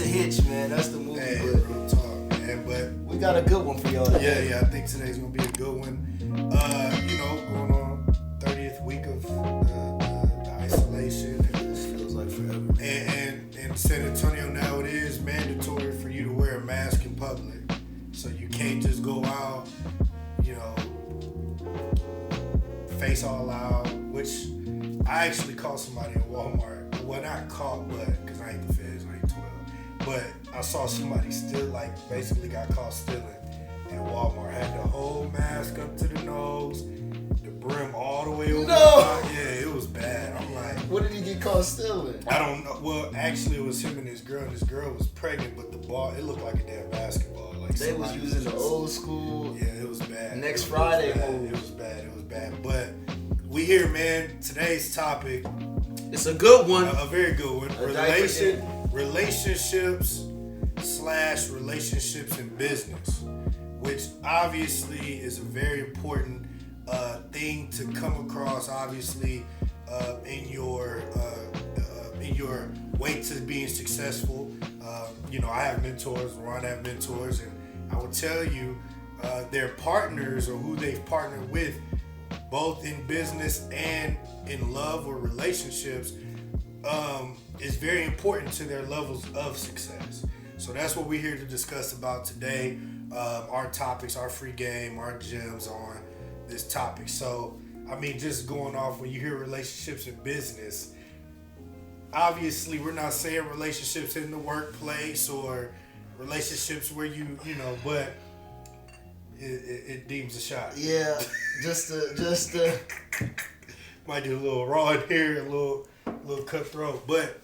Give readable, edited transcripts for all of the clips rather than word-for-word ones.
Hitch, man. That's the movie. Hey, but real talk, man. But we got a good one for y'all today. yeah, I think today's gonna be a good one. Going on 30th week of the isolation. This feels like forever. And in San Antonio now, it is mandatory for you to wear a mask in public. So you can't just go out, face all out, which I actually caught somebody in Walmart. Well, not caught, but because I ain't the feds, I ain't 12. But I saw somebody still, basically got caught stealing at Walmart. Had the whole mask up to the nose, the brim all the way over. No! Yeah, it was bad. I'm like, What did he get caught stealing? I don't know. Well, actually, it was him and his girl. And his girl was pregnant, but the ball, it looked like a damn basketball. They was using the old school. Yeah, it was bad. Next Friday move. It was bad. But we here, man. Today's topic. It's a good one. A very good one. Relationships / in business, which obviously is a very important thing to come across. Obviously, in your way to being successful. I have mentors. Ron have mentors, and I will tell you, their partners or who they've partnered with, both in business and in love or relationships, is very important to their levels of success. So that's what we're here to discuss about today. Our topics, our free game, our gems on this topic. So, just going off, when you hear relationships in business, obviously we're not saying relationships in the workplace or relationships where but it deems a shot. Yeah, just might do a little raw in here, a little cutthroat. But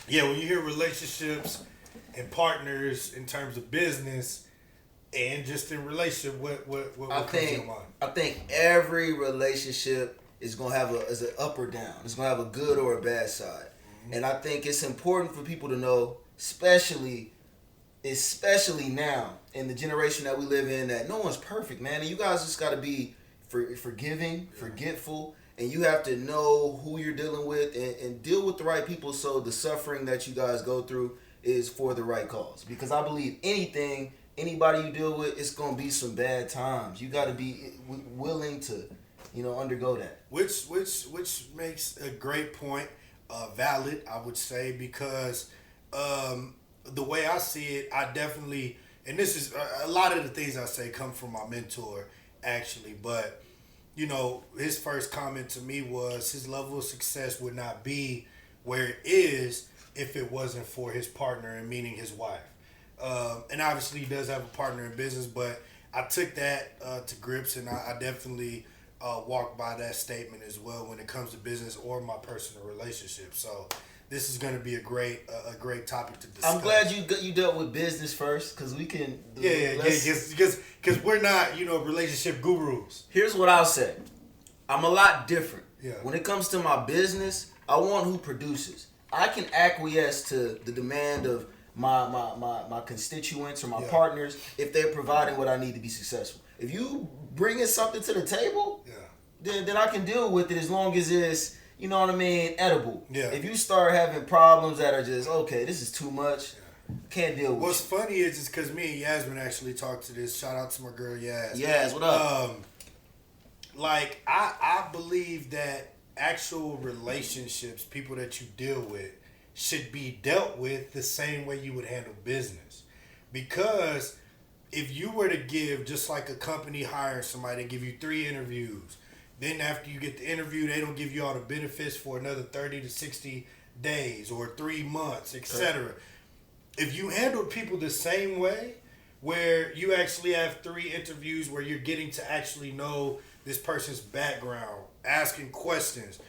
yeah, when you hear relationships and partners in terms of business and just in relationship, what comes to your mind? I think every relationship is gonna have is an up or down. It's gonna have a good or a bad side. Mm-hmm. And I think it's important for people to know, especially now in the generation that we live in, that no one's perfect, man. And you guys just gotta be forgiving, forgetful, and you have to know who you're dealing with and deal with the right people, so the suffering that you guys go through is for the right cause. Because I believe anybody you deal with, it's gonna be some bad times. You gotta be willing to, undergo that. Which makes a great point, valid, I would say, because the way I see it, I definitely, and this is a lot of the things I say come from my mentor, actually, but his first comment to me was his level of success would not be where it is if it wasn't for his partner, and meaning his wife. And obviously he does have a partner in business, but I took that to grips, and I definitely walk by that statement as well when it comes to business or my personal relationship. So this is going to be a great topic to discuss. I'm glad you dealt with business first, because we can. Because we're not relationship gurus. Here's what I'll say. I'm a lot different. Yeah. When it comes to my business, I want who produces. I can acquiesce to the demand of my constituents or my partners if they're providing what I need to be successful. If you bringing something to the table, then I can deal with it as long as it's, edible. Yeah. If you start having problems that are just, okay, this is too much, can't deal with What's funny is because me and Yasmin actually talked to this. Shout out to my girl Yas. Yas, what up? I believe that actual relationships, people that you deal with, should be dealt with the same way you would handle business. Because if you were to give, just like a company hiring somebody, they give you 3 interviews. Then after you get the interview, they don't give you all the benefits for another 30 to 60 days or 3 months, etc. If you handle people the same way, where you actually have 3 interviews where you're getting to actually know this person's background, asking questions,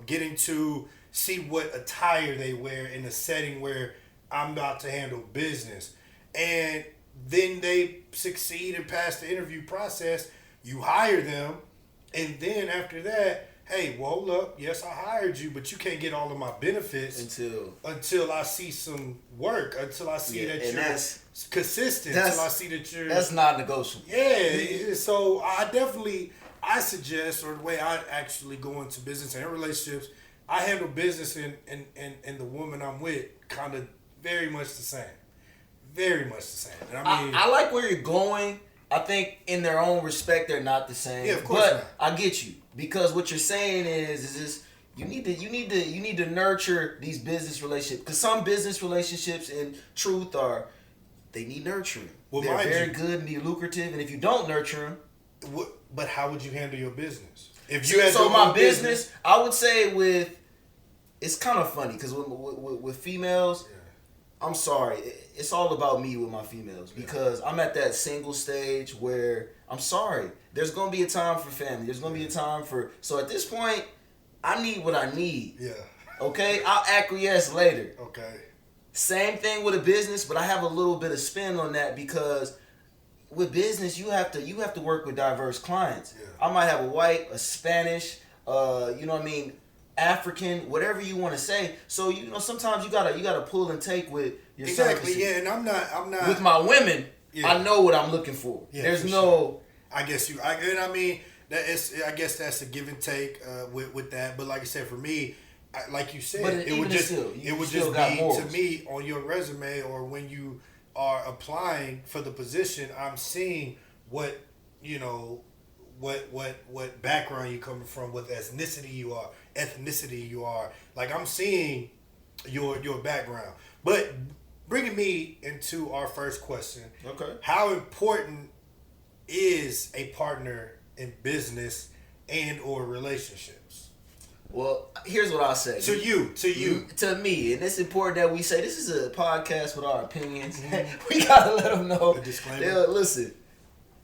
getting to see what attire they wear in a setting where I'm about to handle business, and then they succeed and pass the interview process, you hire them, and then after that, hey, well, hold up, yes, I hired you, but you can't get all of my benefits until I see some work, until I see that you're consistent, until I see that you're... That's not negotiable. Yeah, so I suggest, or the way I actually go into business and relationships, I handle business and the woman I'm with kind of very much the same. Very much the same. And I mean, I like where you're going. I think in their own respect, they're not the same. Yeah, of course but not. I get you because what you're saying is this: you need to nurture these business relationships because some business relationships in truth they need nurturing. Well, they're mind very you- good and be lucrative, and if you don't nurture them, but how would you handle your business? If you had so your my own business, I would say it's kind of funny because with females. Yeah. I'm sorry. It's all about me with my females because I'm at that single stage where I'm sorry. There's gonna be a time for family. There's gonna be a time for. So at this point, I need what I need. Yeah. Okay, I'll acquiesce later. Okay. Same thing with a business, but I have a little bit of spin on that because with business you have to work with diverse clients. Yeah. I might have a white, a Spanish, you know what I mean, African, whatever you want to say. So sometimes you gotta pull and take with your Exactly. services. Yeah, and I'm not. With my women, Yeah. I know what I'm looking for. Yeah, There's for no. sure. I guess you. I mean, I guess that's a give and take with that. But like I said, for me, like you said, But it even would just still, you it would still just got be morals. to me on your resume or when you are applying for the position. I'm seeing what what background you coming from, what ethnicity you are. Like I'm seeing your background. But bringing me into our first question. Okay. How important is a partner in business and or relationships? Well, here's what I'll say. To you. To me, and it's important that we say this is a podcast with our opinions. We gotta let them know. A disclaimer. Listen,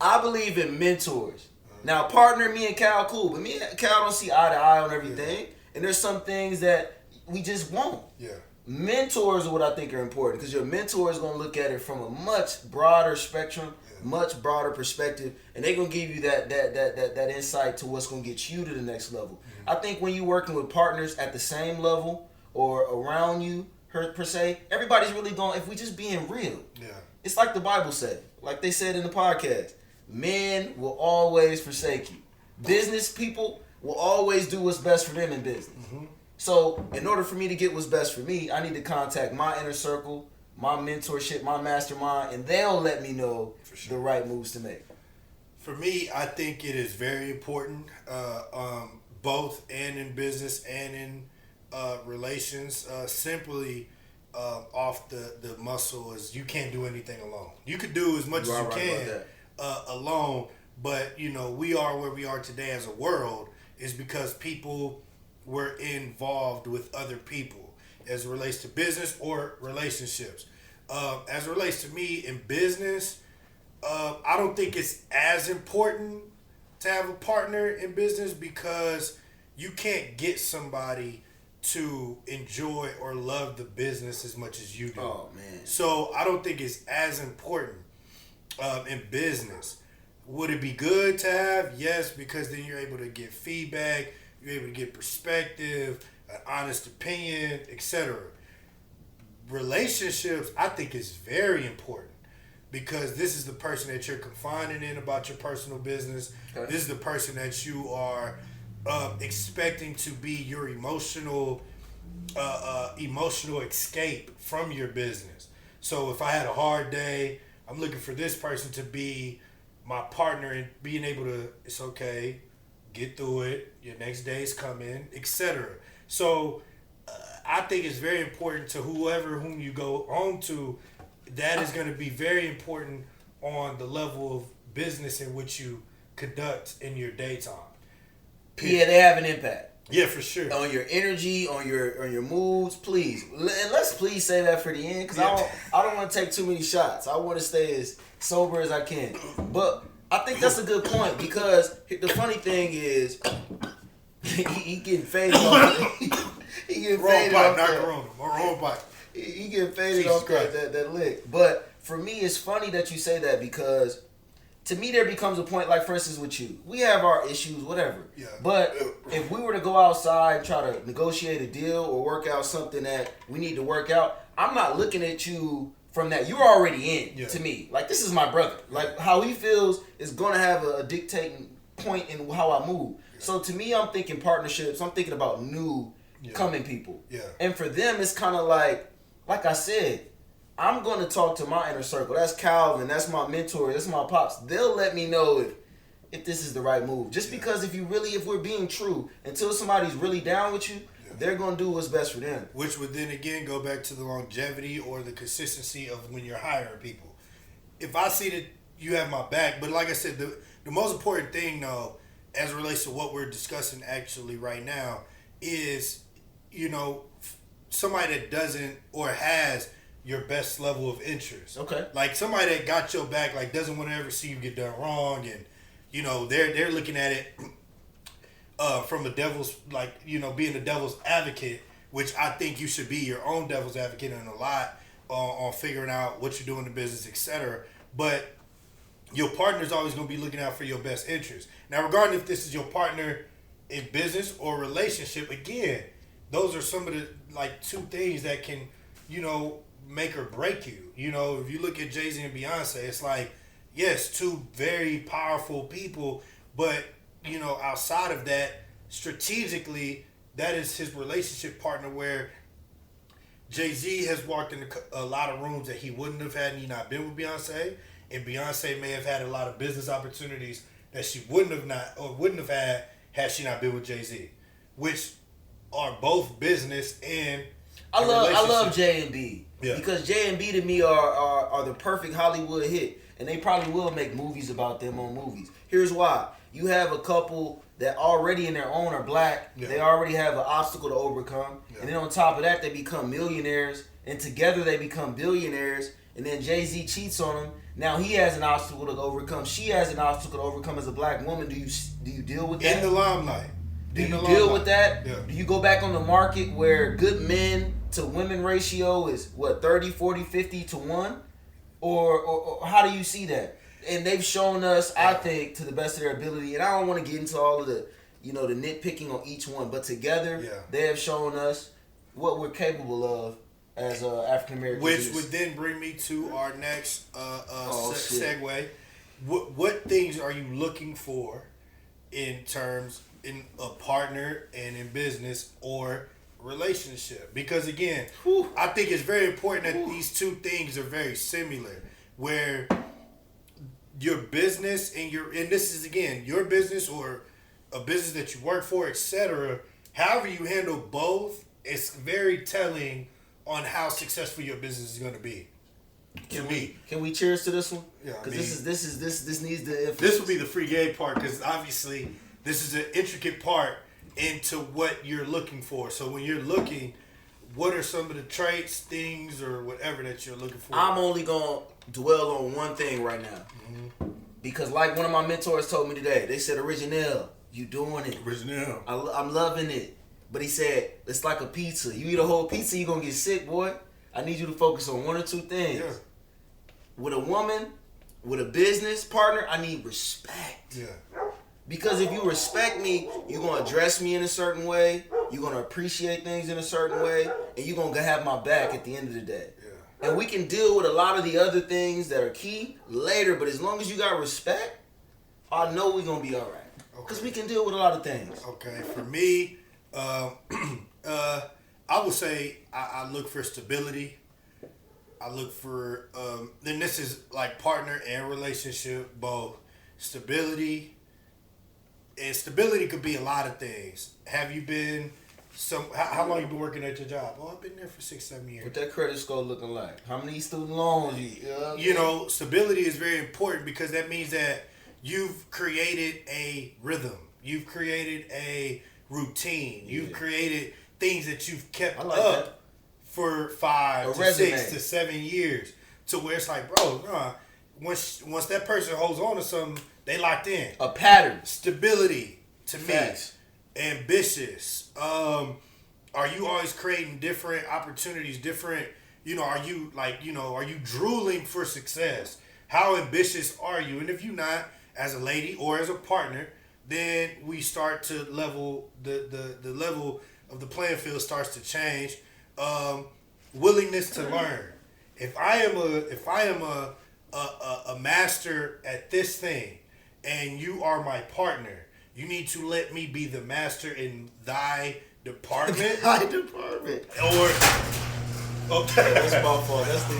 I believe in mentors. Now, partner, me and Cal, cool, but me and Cal don't see eye to eye on everything, and there's some things that we just won't. Yeah. Mentors are what I think are important because your mentor is going to look at it from a much broader spectrum, much broader perspective, and they're going to give you that insight to what's going to get you to the next level. Mm-hmm. I think when you're working with partners at the same level or around you, per se, everybody's really going, if we just being real, it's like the Bible said, like they said in the podcast, men will always forsake you. Business people will always do what's best for them in business. Mm-hmm. So in order for me to get what's best for me, I need to contact my inner circle, my mentorship, my mastermind, and they'll let me know the right moves to make. For me, I think it is very important, both and in business and in relations. Simply off the muscle is you can't do anything alone. You could do as much as you can alone, but we are where we are today as a world is because people were involved with other people as it relates to business or relationships. As it relates to me in business, I don't think it's as important to have a partner in business because you can't get somebody to enjoy or love the business as much as you do. Oh, man. So I don't think it's as important in business. Would it be good to have? Yes, because then you're able to get feedback, you're able to get perspective, an honest opinion, etc. Relationships, I think, is very important because this is the person that you're confiding in about your personal business. Okay. This is the person that you are expecting to be your emotional escape from your business. So if I had a hard day, I'm looking for this person to be my partner and being able to, it's okay, get through it, your next day's coming, etc. So I think it's very important to whom you go on to, that is going to be very important on the level of business in which you conduct in your daytime. Yeah, they have an impact. Yeah, for sure. On your energy, on your moods, please. And let's please say that for the end because I don't want to take too many shots. I want to stay as sober as I can. But I think that's a good point because the funny thing is he getting faded off. He getting faded off. Wrong bike. He getting faded off that lick. But for me, it's funny that you say that because to me, there becomes a point, like for instance with you, we have our issues, whatever. Yeah. But if we were to go outside and try to negotiate a deal or work out something that we need to work out, I'm not looking at you from that. You're already in to me. Like, this is my brother. Like, how he feels is going to have a dictating point in how I move. Yeah. So to me, I'm thinking partnerships. I'm thinking about new coming people. Yeah. And for them, it's kind of like I said, I'm going to talk to my inner circle. That's Calvin. That's my mentor. That's my pops. They'll let me know if this is the right move. Just because if we're being true, until somebody's really down with you, they're going to do what's best for them. Which would then again go back to the longevity or the consistency of when you're hiring people. If I see that you have my back, but like I said, the most important thing though, as it relates to what we're discussing actually right now, is, somebody that doesn't or has your best level of interest. Okay. Like somebody that got your back, like doesn't want to ever see you get done wrong, and they're looking at it from a devil's, being the devil's advocate, which I think you should be your own devil's advocate in a lot on figuring out what you're doing in the business, etc. But your partner's always going to be looking out for your best interest. Now, regarding if this is your partner in business or relationship, again, those are some of the two things that can, make or break you. If you look at Jay-Z and Beyonce, it's like, yes, two very powerful people, but outside of that, strategically, that is his relationship partner, where Jay-Z has walked in a lot of rooms that he wouldn't have had he not been with Beyonce, and Beyonce may have had a lot of business opportunities that she wouldn't have had she not been with Jay-Z, which are both business and I love J and B because J and B to me are the perfect Hollywood hit, and they probably will make movies about them on movies. Here's why: you have a couple that already in their own are black. Yeah. They already have an obstacle to overcome. Yeah. And then on top of that, they become millionaires. And together they become billionaires. And then Jay-Z cheats on them. Now he has an obstacle to overcome. She has an obstacle to overcome as a black woman. Do you deal with that? In the limelight. Do you deal with that? Yeah. Do you go back on the market where good men to women ratio is, 30, 40, 50 to 1? Or how do you see that? And they've shown us, I think, to the best of their ability, and I don't want to get into all of the, the nitpicking on each one, but together, they have shown us what we're capable of as African Americans. Which would then bring me to our next segue. What things are you looking for in a partner and in business or relationship? Because again, I think it's very important that these two things are very similar, where your business and this is again your business or a business that you work for, etc. However you handle both, it's very telling on how successful your business is going to be. Can we cheers to this one? Yeah, because this needs the. This will be the free game part, because obviously this is an intricate part into what you're looking for. So when you're looking, what are some of the traits, things, or whatever that you're looking for? I'm only gonna dwell on one thing right now. Mm-hmm. Because like one of my mentors told me today, they said, Original, you doing it. Original. I'm loving it. But he said, it's like a pizza. You eat a whole pizza, you're going to get sick, boy. I need you to focus on one or two things. Yeah. With a woman, with a business partner, I need respect. Yeah. Because if you respect me, you're going to address me in a certain way, you're going to appreciate things in a certain way, and you're going to have my back at the end of the day. And we can deal with a lot of the other things that are key later, but as long as you got respect, I know we're going to be all right. Because we can deal with a lot of things. Okay, for me, I would say I look for stability. I look for, then this is like partner and relationship, both. Stability. And stability could be a lot of things. Have you been... how long you been working at your job? Oh, I've been there for 6-7 years. What that credit score looking like? How many student loans stability is very important, because that means that you've created a rhythm. You've created a routine. You've created things that you've kept up for 5 to 6 to 7 years, to where it's like, bro, once that person holds on to something, they locked in. A pattern. Stability to Facts. Me. Ambitious. Are you always creating different opportunities, different, are you drooling for success? How ambitious are you? And if you're not, as a lady or as a partner, then we start to level, the level of the playing field starts to change. Willingness to learn. If I am a master at this thing, and you are my partner, you need to let me be the master in thy department. Thy department. Okay. That's my fault. That's the.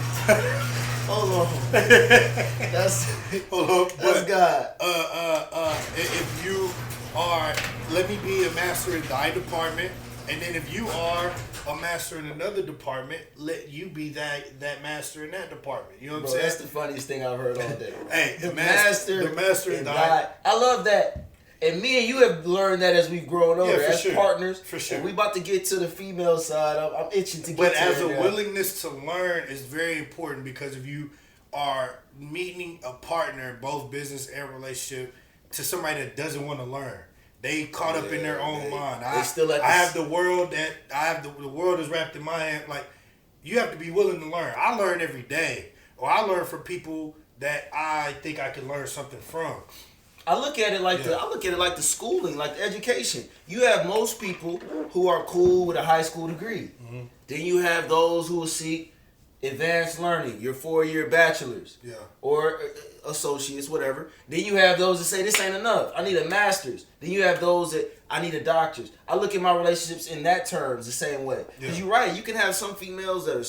Hold on. That's. Hold on. That's God. If you are, let me be a master in thy department, and then if you are a master in another department, let you be that master in that department. You know what I'm saying? That's the funniest thing I've heard all day. Hey, the master in thy. I love that. And me and you have learned that as we've grown older, as partners. For sure. And we about to get to the female side. I'm itching to get but to as a now. willingness to learn is very important, because if you are meeting a partner, both business and relationship, to somebody that doesn't want to learn, they caught up in their own mind. They still I have the world the world is wrapped in my hand. Like, you have to be willing to learn. I learn every day, or I learn from people that I think I can learn something from. I look at it like the schooling, like the education. You have most people who are cool with a high school degree. Mm-hmm. Then you have those who will seek advanced learning, your 4-year bachelor's, or associates, whatever. Then you have those that say this ain't enough. I need a master's. Then you have those that I need a doctor's. I look at my relationships in that terms the same way. Because you're right. You can have some females that are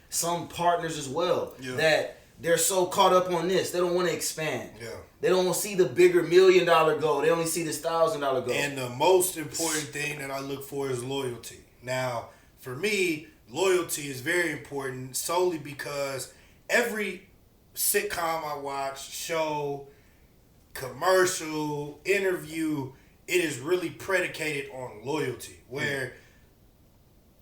some partners as well that they're so caught up on this, they don't want to expand. Yeah. They don't see the bigger $1 million goal. They only see this $1,000 goal. And the most important thing that I look for is loyalty. Now, for me, loyalty is very important solely because every sitcom I watch, show, commercial, interview, it is really predicated on loyalty. Where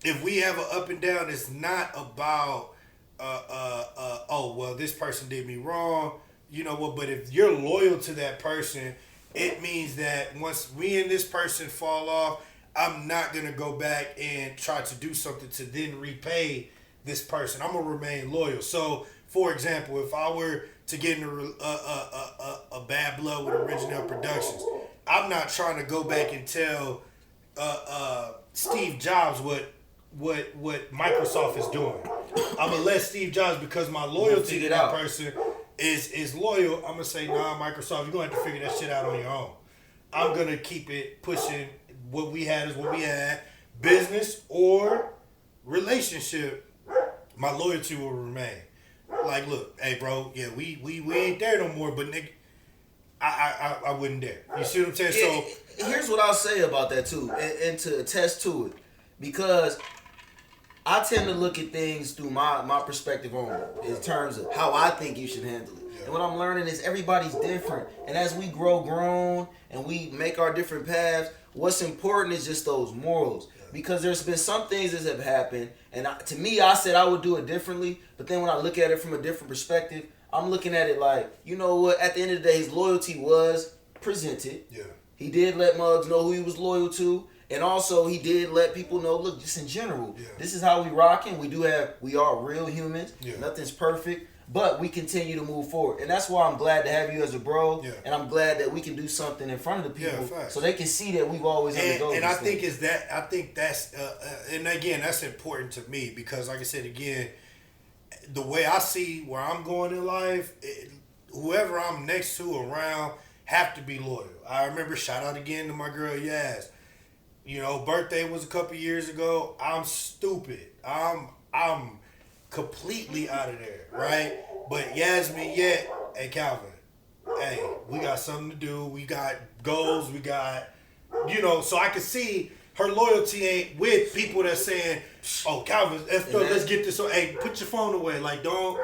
if we have an up and down, it's not about oh, well, this person did me wrong. You know what? But if you're loyal to that person, it means that once me and this person fall off, I'm not going to go back and try to do something to then repay this person. I'm going to remain loyal. So, for example, if I were to get in a bad blood with Original Productions, I'm not trying to go back and tell Steve Jobs what Microsoft is doing. I'm going to let Steve Jobs, because my loyalty to that person is loyal. I'm going to say, nah, Microsoft, you're going to have to figure that shit out on your own. I'm going to keep it pushing. What we had is what we had. Business or relationship, my loyalty will remain. Like, look, hey, bro, yeah, we ain't there no more, but nigga, I wouldn't dare. You see what I'm saying? So here's what I'll say about that too, and to attest to it, because I tend to look at things through my perspective on it, in terms of how I think you should handle it. And what I'm learning is everybody's different. And as we grown and we make our different paths, what's important is just those morals. Because there's been some things that have happened, and to me, I said I would do it differently. But then when I look at it from a different perspective, I'm looking at it like, you know what? At the end of the day, his loyalty was presented. Yeah. He did let Muggs know who he was loyal to. And also, he did let people know, look, just in general, this is how we rocking. We are real humans. Yeah. Nothing's perfect. But we continue to move forward. And that's why I'm glad to have you as a bro. Yeah. And I'm glad that we can do something in front of the people so they can see that we've always undergone. And I think that's and again, that's important to me because, like I said, again, the way I see where I'm going in life, whoever I'm next to around have to be loyal. I remember, shout out again to my girl Yaz. You know, birthday was a couple years ago. I'm stupid. I'm completely out of there, right? But Yasmin, hey Calvin, hey, we got something to do. We got goals. We got, so I can see her loyalty ain't with people that's saying, oh, Calvin, let's get this. So, hey, put your phone away. Like, don't.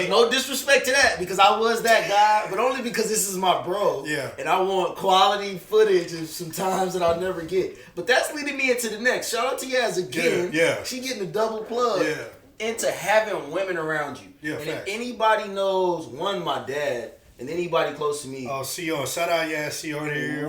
No disrespect to that, because I was that guy, but only because this is my bro. Yeah. And I want quality footage of some times that I'll never get. But that's leading me into the next. Shout out to Yaz again. Yeah. She getting a double plug. Yeah. Into having women around you. Yeah, and if anybody knows, my dad, and anybody close to me. Oh, Sion. Shout out, Sion here.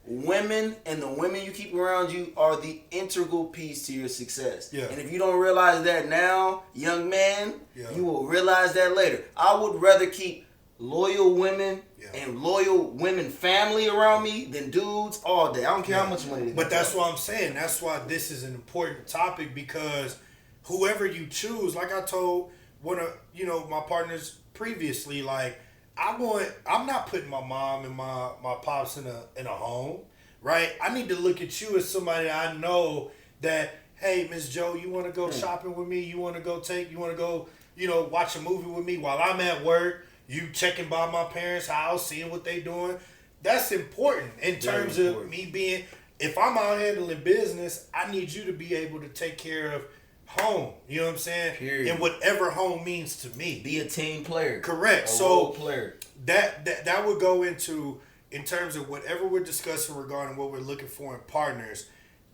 Women and the women you keep around you are the integral piece to your success. Yeah. And if you don't realize that now, young man, you will realize that later. I would rather keep loyal women and loyal women family around me than dudes all day. I don't care how much money they get. But that's what I'm saying. That's why this is an important topic, because whoever you choose, like I told one of my partners previously, like I'm not putting my mom and my pops in a home, right? I need to look at you as somebody I know that hey, Miss Joe, you want to go shopping with me? You want to go, watch a movie with me while I'm at work? You checking by my parents' house, seeing what they doing. That's important in terms of me being, if I'm out handling business, I need you to be able to take care of home. You know what I'm saying? Period. And whatever home means to me. Be a team player. Correct. A role player. That would go into, in terms of whatever we're discussing regarding what we're looking for in partners,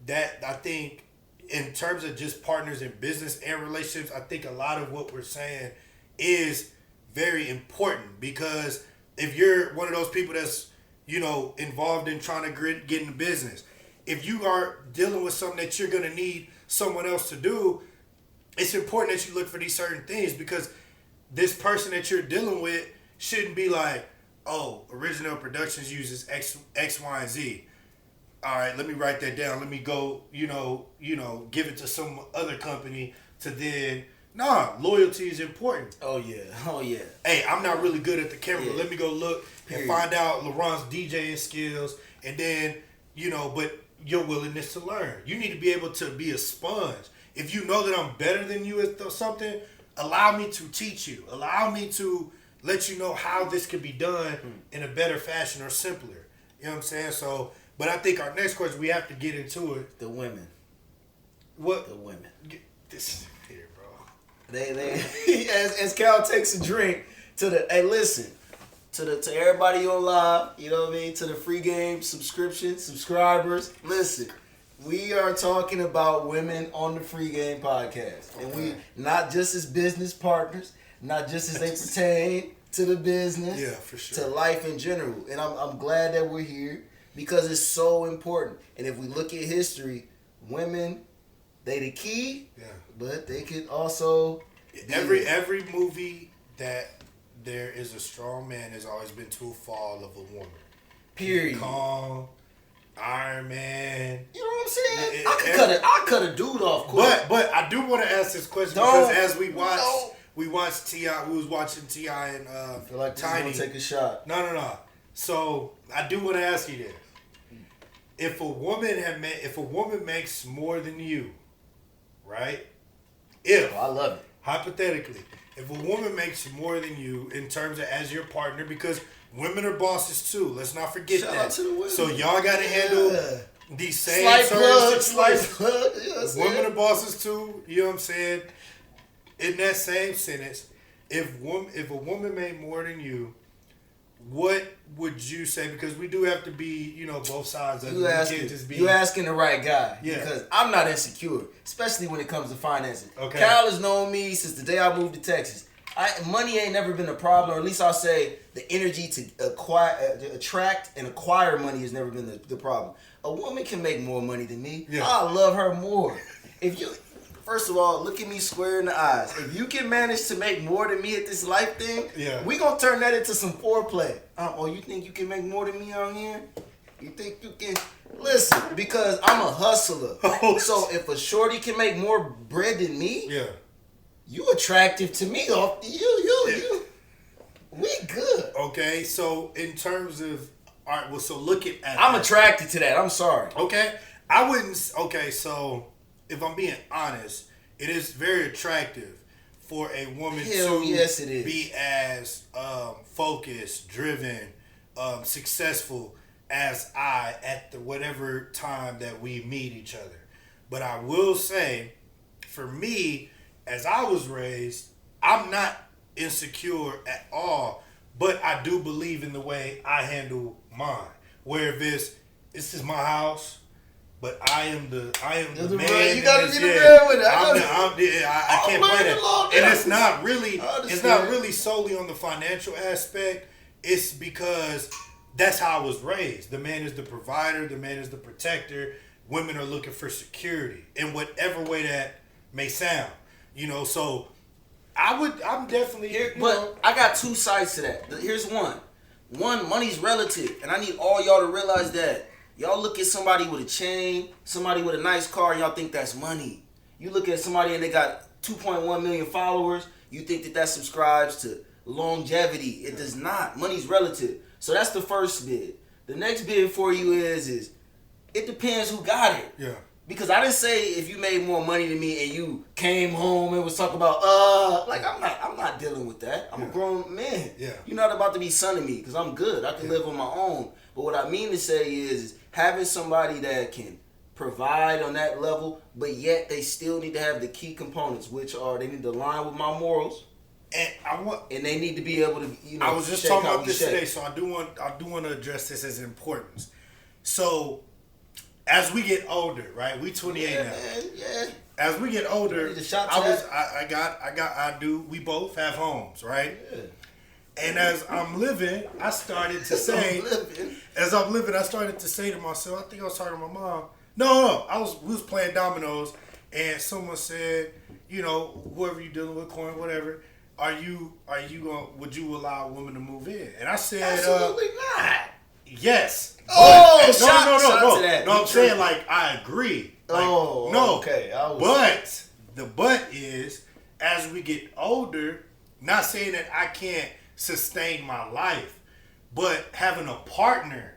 that I think in terms of just partners in business and relationships, I think a lot of what we're saying is very important, because if you're one of those people that's, involved in trying to get into business, if you are dealing with something that you're going to need someone else to do, it's important that you look for these certain things, because this person that you're dealing with shouldn't be like, oh, Original Productions uses X, Y, and Z. All right, let me write that down. Let me go, give it to some other company to then. Nah, loyalty is important. Oh yeah. Hey, I'm not really good at the camera. Yeah. Let me go look and find out LeBron's DJing skills, and then, but your willingness to learn. You need to be able to be a sponge. If you know that I'm better than you at something, allow me to teach you. Allow me to let you know how this could be done in a better fashion or simpler. You know what I'm saying? So, but I think our next question, we have to get into it. The women. What? The women. This here, bro. They as Cal takes a drink hey, listen, to everybody on live, you know what I mean, to the free game subscribers, listen, we are talking about women on the Free Game Podcast, and we not just as business partners, not just as they pertain to the business, yeah, for sure, to life in general, and I'm glad that we're here because it's so important. And if we look at history, women, they the key, but they could also every movie that there is a strong man has always been to a fall of a woman. Period. Kong, Iron Man. You know what I'm saying? I cut a dude off quick. But I do want to ask this question because as we watched T.I., we was watching T.I. and I feel like Tiny. Take a shot. No. So I do want to ask you this: if a woman makes more than you, right? I love it. Hypothetically, if a woman makes more than you in terms of as your partner, because women are bosses too. Let's not forget Shout that. out to the women. So y'all got to handle these same slight plug. Women are bosses too. You know what I'm saying? In that same sentence, if a woman made more than you, what would you say? Because we do have to be, both sides of it. You asking the right guy. Yeah. Because I'm not insecure, especially when it comes to finances. Okay. Cal has known me since the day I moved to Texas. Money ain't never been a problem, or at least I'll say the energy to attract and acquire money has never been the problem. A woman can make more money than me. Yeah. I love her more. First of all, look at me square in the eyes. If you can manage to make more than me at this life thing, we gonna turn that into some foreplay. You think you can make more than me out here? You think you can? Listen, because I'm a hustler. So if a shorty can make more bread than me, you attractive to me. You. We good. Okay, so in terms of, all right, well, so look at I'm attracted to that. I'm sorry. Okay, I wouldn't. Okay, so if I'm being honest, it is very attractive for a woman to be as focused, driven, successful as I at the whatever time that we meet each other. But I will say, for me, as I was raised, I'm not insecure at all, but I do believe in the way I handle mine. Where this is my house, but I am the man. You gotta be the man with it. I can't play that. And it's not really solely on the financial aspect. It's because that's how I was raised. The man is the provider. The man is the protector. Women are looking for security in whatever way that may sound. So I'm definitely here. But I got two sides to that. Here's one. One, money's relative, and I need all y'all to realize that. Y'all look at somebody with a chain, somebody with a nice car, and y'all think that's money. You look at somebody and they got 2.1 million followers, you think that subscribes to longevity. It does not. Money's relative. So that's the first bid. The next bid for you is it depends who got it. Yeah. Because I didn't say if you made more money than me and you came home and was talking about like I'm not dealing with that. I'm a grown man. Yeah. You're not about to be son of me because I'm good. I can live on my own. But what I mean to say is having somebody that can provide on that level, but yet they still need to have the key components, which are they need to align with my morals. And they need to be able to, I was just talking about this today, so I do want to address this as importance. So, as we get older, right? We 28 now. Man, yeah. As we get older, we both have homes, right? Yeah. And as I'm living, I started to say, I started to say to myself, I think I was talking to my mom. No, we was playing dominoes, and someone said, whoever you dealing with, coin, whatever. Would you allow a woman to move in? And I said, absolutely not. Yes. Oh, no. No, I'm saying like I agree. Like, no. Okay. But the but is as we get older, not saying that I can't sustain my life, but having a partner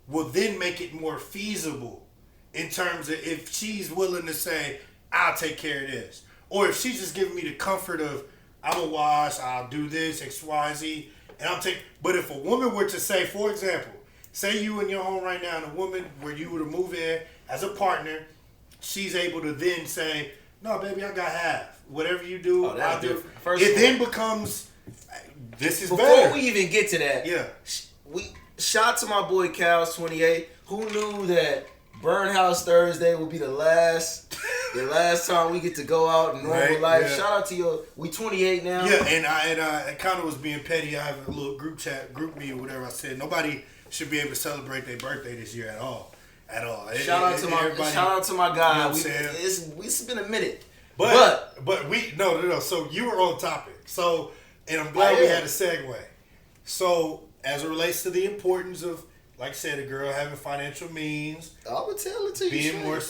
will then make it more feasible in terms of if she's willing to say, I'll take care of this. Or if she's just giving me the comfort of I'm a wash, I'll do this, X, Y, Z, and but if a woman were to say, for example, say you in your home right now and a woman where you were to move in as a partner, she's able to then say, no, baby, I got half. Whatever you do, I'll do. It then becomes, this is better. Before we even get to that, shout out to my boy Cal's 28, who knew that Burn House Thursday will be the last time we get to go out in normal life. Yeah. Shout out to we 28 now. Yeah, and I kind of was being petty. I have a little group me or whatever. I said nobody should be able to celebrate their birthday this year at all. Shout out to my guy. You know it's been a minute. But we no. So you were on topic. So and I'm glad we had a segue. So as it relates to the importance of, like I said, a girl having financial means, I would tell it to you. Being more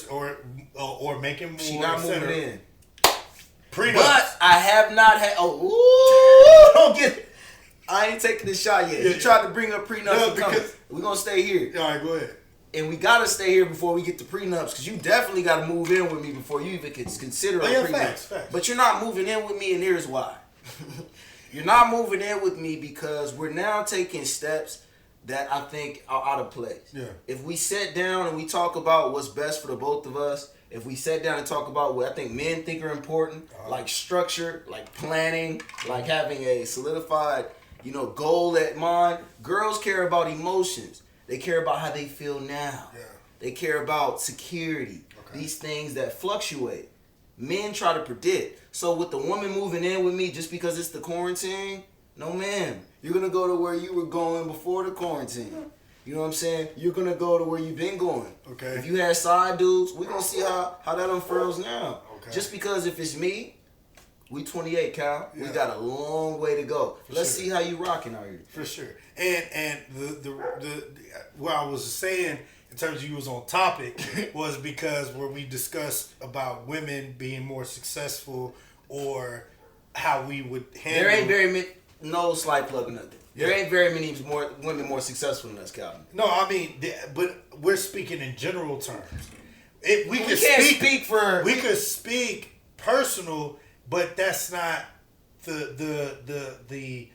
or making more. She not moving in. Prenups. But I have not had. Don't get it. I ain't taking the shot yet. You tried to bring up prenups. No, because we're gonna stay here. All right, go ahead. And we gotta stay here before we get to prenups, because you definitely gotta move in with me before you even consider a prenup. Facts. But you're not moving in with me, and here's why. You're not moving in with me because we're now taking steps that I think are out of place. Yeah. If we sit down and we talk about what's best for the both of us, if we sat down and talk about what I think men think are important, like structure, like planning, like having a solidified, goal at mind. Girls care about emotions. They care about how they feel now. Yeah. They care about security. Okay. These things that fluctuate. Men try to predict. So with the woman moving in with me just because it's the quarantine, no ma'am. You're going to go to where you were going before the quarantine. You know what I'm saying? You're going to go to where you've been going. Okay. If you had side dudes, we're going to see how that unfurls now. Okay. Just because if it's me, we 28, Cal. Yeah. We got a long way to go. Let's see how you rocking out here. For sure. And the what I was saying in terms of you was on topic was because where we discussed about women being more successful or how we would handle. There ain't very many, no slight plug or nothing. There ain't very many women more successful than us, Calvin. No, I mean, but we're speaking in general terms. We could speak personal, but that's not the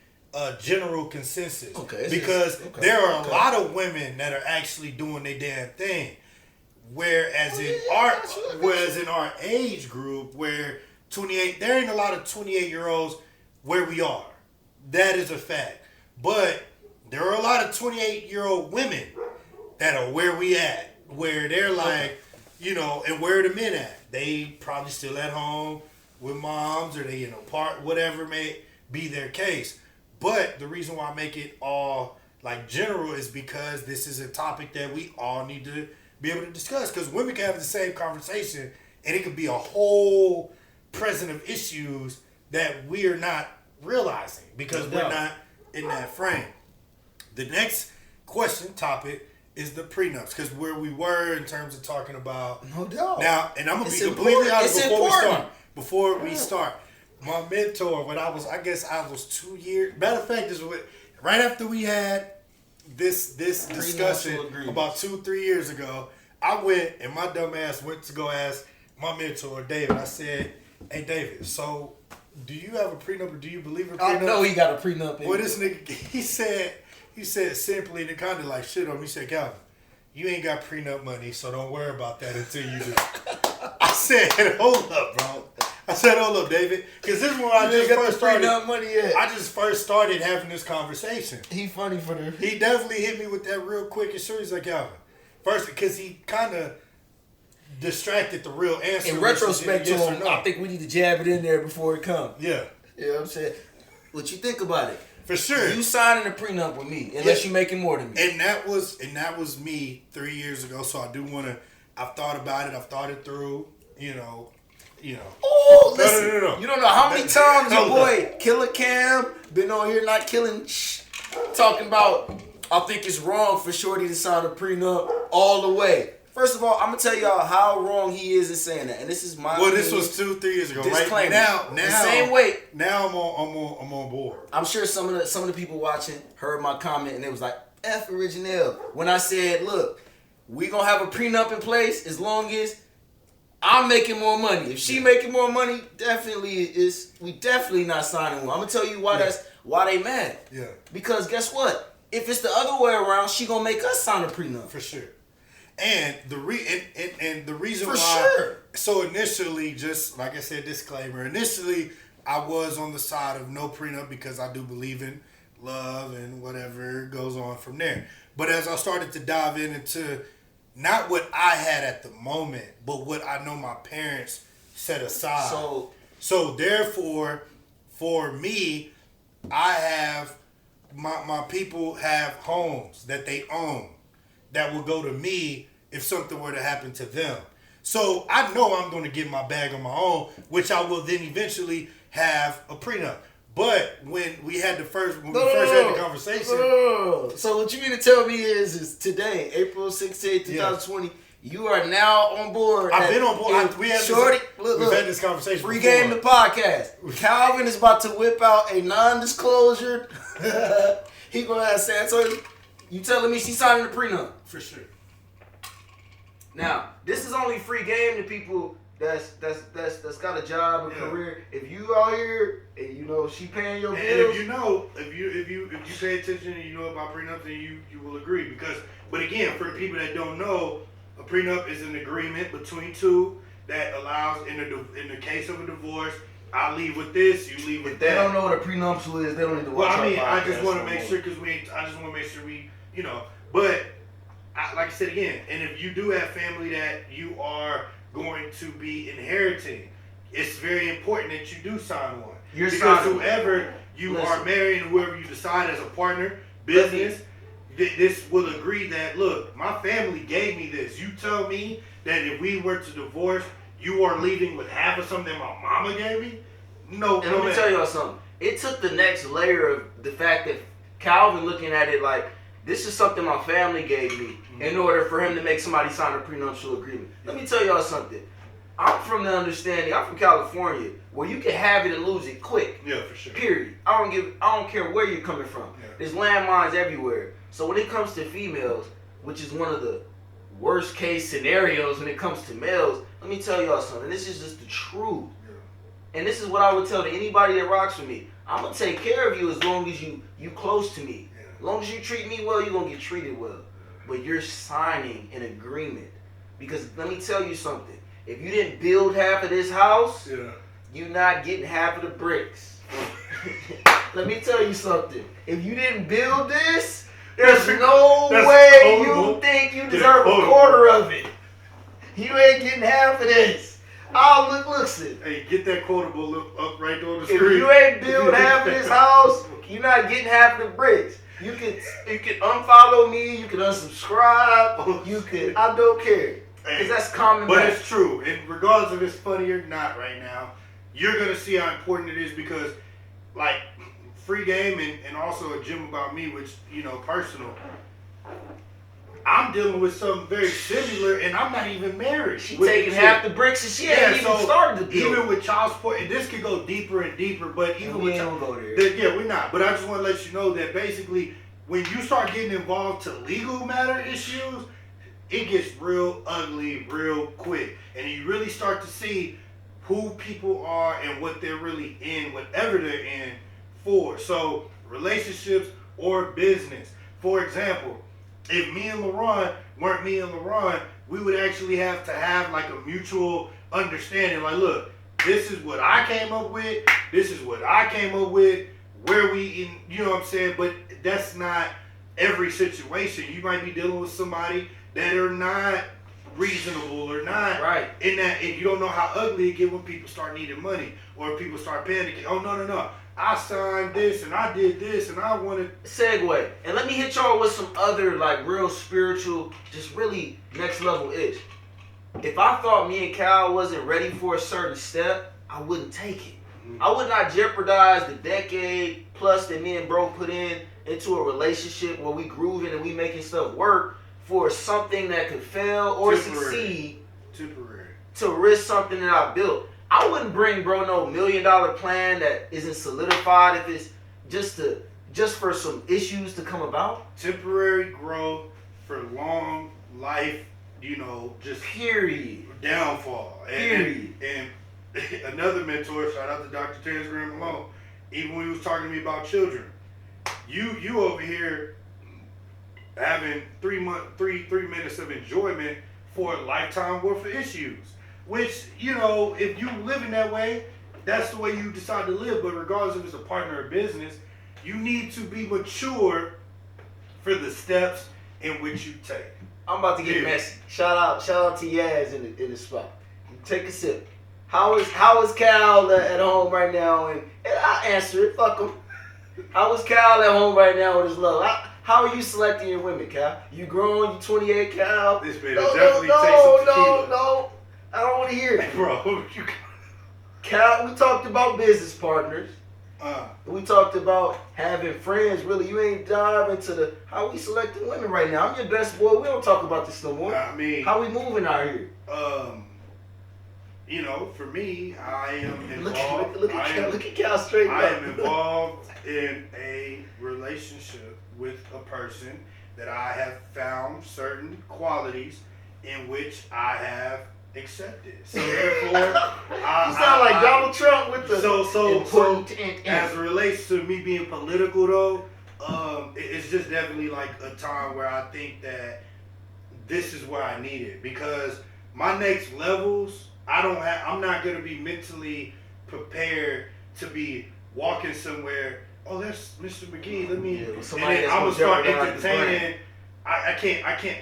general consensus. Okay. Because there are a lot of women that are actually doing their damn thing. Whereas in our age group, where 28, there ain't a lot of 28-year-olds where we are. That is a fact. But there are a lot of 28-year-old women that are where we at, where they're like, and where are the men at? They probably still at home with moms, or they in a park, whatever may be their case. But the reason why I make it all like general is because this is a topic that we all need to be able to discuss. Because women can have the same conversation, and it could be a whole present of issues that we are not realizing because we're not in that frame. The next topic is the prenups, because where we were in terms of talking about now, and I'm gonna be completely honest before we start. My mentor, when I was 2 years. Matter of fact, this was right after we had this discussion about 2-3 years ago. I went and my dumb ass went to go ask my mentor, David. I said, hey, David, so do you have a prenup or do you believe in prenup? I know he got a prenup. Well, this nigga, he said simply, and it kind of like shit on me. He said, Calvin, you ain't got prenup money, so don't worry about that until you do. I said, hold up, bro. I said, hold up, David. Because this is when I just first started. Money yet. I just first started having this conversation. He funny for the. He definitely hit me with that real quick and sure. He's like, Calvin. First, because he kind of distracted the real answer. In retrospect, yes or no. I think we need to jab it in there before it comes. Yeah. You know what I'm saying? What you think about it? For sure. You signing a prenup with me unless you making more than me. And that was me 3 years ago. So I do want to. I've thought about it. I've thought it through. You know. Oh, listen. No. You don't know how many times your boy Killer Cam been on here not killing talking about I think it's wrong for Shorty to sign a prenup all the way. First of all, I'm gonna tell y'all how wrong he is in saying that, and this is my. Well, this was 2-3 years ago, disclaimer. right? Now, the same way. Now I'm on board. I'm sure some of the people watching heard my comment and they was like, "F Original." When I said, "Look, we gonna have a prenup in place as long as I'm making more money. If she making more money, we definitely not signing one." I'm gonna tell you why they mad. Yeah. Because guess what? If it's the other way around, she gonna make us sign a prenup. For sure. And the reason For why. sure. So initially, just like I said, disclaimer. Initially, I was on the side of no prenup because I do believe in love and whatever goes on from there. But as I started to dive into not what I had at the moment, but what I know my parents set aside. So therefore, for me, I have my people have homes that they own that will go to me if something were to happen to them. So I know I'm going to get my bag on my own, which I will then eventually have a prenup. But when we had first had the conversation. So what you mean to tell me is today, April 16th, 2020, you are now on board. I've been on board. We've had this conversation Free before. Game the podcast. Calvin is about to whip out a non-disclosure. He gonna ask Santos, you telling me she's signing the prenup? For sure. Now, this is only free game to people that's got a job, a career. If you out here and you know she paying your bills, and if you pay attention and you know about prenups, then you will agree. But again, for the people that don't know, a prenup is an agreement between two that allows in the case of a divorce, I leave with this, you leave with that. They don't know what a prenuptial is. They don't need to watch. Well, I mean, I just want to make sure But like I said again, and if you do have family that you are going to be inheriting, it's very important that you do sign one. Because whoever you are marrying, whoever you decide as a partner, business, this will agree that, look, my family gave me this. You tell me that if we were to divorce, you are leaving with half of something that my mama gave me? No. And let me tell y'all something. It took the next layer of the fact that Calvin looking at it like, this is something my family gave me in order for him to make somebody sign a prenuptial agreement. Let me tell y'all something. I'm from the understanding, I'm from California, where you can have it and lose it quick. Yeah, for sure. Period. I don't care where you're coming from. Yeah. There's landmines everywhere. So when it comes to females, which is one of the worst case scenarios when it comes to males, let me tell y'all something. This is just the truth. Yeah. And this is what I would tell to anybody that rocks with me. I'm going to take care of you as long as you close to me. Yeah. As long as you treat me well, you're going to get treated well. But you're signing an agreement. Because let me tell you something. If you didn't build half of this house, you're not getting half of the bricks. Let me tell you something. If you didn't build this, there's no way you think you deserve a quarter of it. You ain't getting half of this. Oh, listen. Hey, get that quotable up right on the screen. If you ain't build half of this house, you're not getting half of the bricks. You can unfollow me. You can unsubscribe. You can. I don't care. Because that's common. But it's true. And regardless if it's funny or not right now, you're going to see how important it is because, like, Free Game and also a gym about me, which, personal. I'm dealing with something very similar, and I'm not even married. She's taking half the bricks, and she ain't even started the deal. Even with child support, and this could go deeper and deeper, but even we don't go there. We're not. But I just want to let you know that basically, when you start getting involved to legal matter issues, it gets real ugly real quick. And you really start to see who people are and what they're really in, whatever they're in for. So relationships or business. For example, if me and LaRon weren't me and LaRon, we would actually have to have like a mutual understanding. Like, look, this is what I came up with. This is what I came up with. Where we in, you know what I'm saying? But that's not every situation. You might be dealing with somebody that are not reasonable or not right in that, and you don't know how ugly it get when people start needing money or people start panicking. Oh no, I signed this and I did this and I wanted segue. And let me hit y'all with some other like real spiritual, just really next level ish. If I thought me and Cal wasn't ready for a certain step, I wouldn't take it. I would not jeopardize the decade plus that me and bro put into a relationship where we grooving and we making stuff work for something that could fail or succeed. Temporary. To risk something that I built. I wouldn't bring bro no $1 million plan that isn't solidified if it's just for some issues to come about. Temporary growth for long life, just period. Downfall. Period. And another mentor, shout out to Dr. Terrence Graham Malone, even when he was talking to me about children, you over here having 3 minutes of enjoyment for a lifetime worth of issues. Which, if you living that way, that's the way you decide to live. But regardless if it's a partner or business, you need to be mature for the steps in which you take. I'm about to get messy. Shout out to Yaz in the spot. Take a sip. How is Cal at home right now? And I answer it. Fuck him. How is Cal at home right now with his love? How are you selecting your women, Cal? You grown? You 28, Cal? This man definitely takes some tequila. No. I don't want to hear it. Bro, Cal, we talked about business partners. We talked about having friends. Really, you ain't dive into how we selecting women right now. I'm your best boy. We don't talk about this no more. I mean, how we moving out here? For me, I am involved. Look at Cal straight. I am involved in a relationship with a person that I have found certain qualities in which I have accepted. So therefore, you sound like Donald Trump with the so as it relates to me being political though, it's just definitely like a time where I think that this is where I need it, because my next levels, I'm not gonna be mentally prepared to be walking somewhere. Oh, that's Mr. McGee. Let me. And then I'm gonna start entertaining. I can't.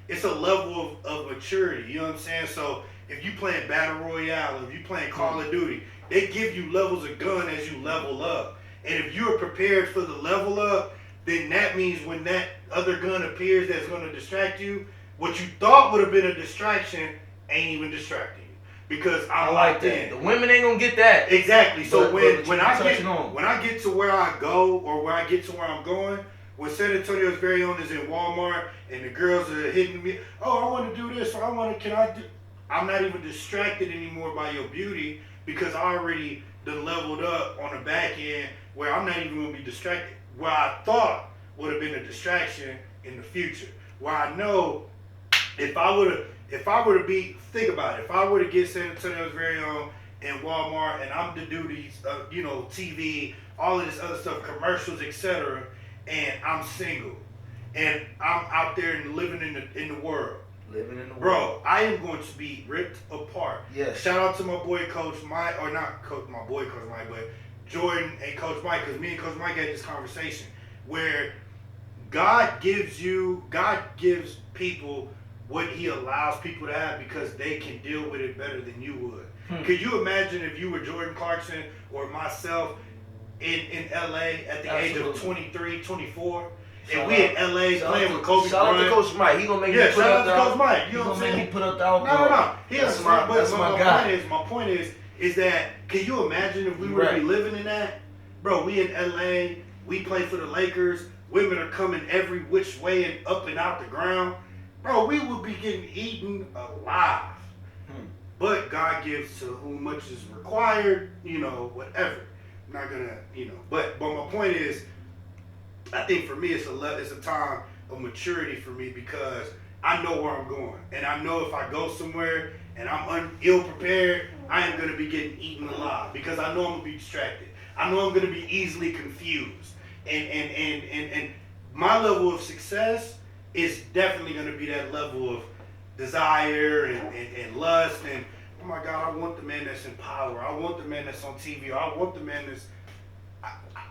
It's a level of maturity. You know what I'm saying? So if you playing Battle Royale, if you playing Call of Duty, they give you levels of gun as you level up. And if you're prepared for the level up, then that means when that other gun appears that's going to distract you, what you thought would have been a distraction ain't even distracting you, because I like that. The women ain't gonna get that. Exactly. So when I get to where I go, or where I get to where I'm going, when San Antonio's very own is in Walmart and the girls are hitting me, oh, I want to do this, or I'm not even distracted anymore by your beauty, because I already done leveled up on the back end where I'm not even gonna be distracted. Where I thought would have been a distraction in the future, where I know if I were to think about it, if I were to get San Antonio's very own in Walmart and I'm to do these, TV, all of this other stuff, commercials, etc., and I'm single and I'm out there and living in the world. Bro, I am going to be ripped apart. Yes. Shout out to my boy Coach Mike, or not my boy Coach Mike, but Jordan and Coach Mike, because me and Coach Mike had this conversation where God gives people what he allows people to have because they can deal with it better than you would. Could you imagine if you were Jordan Clarkson or myself in LA at the age of 23, 24? And we in LA playing with Kobe Bryant. Shout out to Coach Mike. He gonna make me put up the Coach Mike. You know what I'm saying? Make me put up the alcohol. No. That's my guy. My point is that, can you imagine if we were to be living in that? Bro, we in LA, we play for the Lakers, women are coming every which way and up and out the ground. Bro, we would be getting eaten alive. But God gives to whom much is required, whatever. I'm not gonna, but my point is, I think for me it's a time of maturity for me because I know where I'm going. And I know if I go somewhere and I'm ill prepared, I am going to be getting eaten alive because I know I'm going to be distracted. I know I'm going to be easily confused. And my level of success is definitely going to be that level of desire and lust and, oh my God, I want the man that's in power. I want the man that's on TV. Or I want the man that's...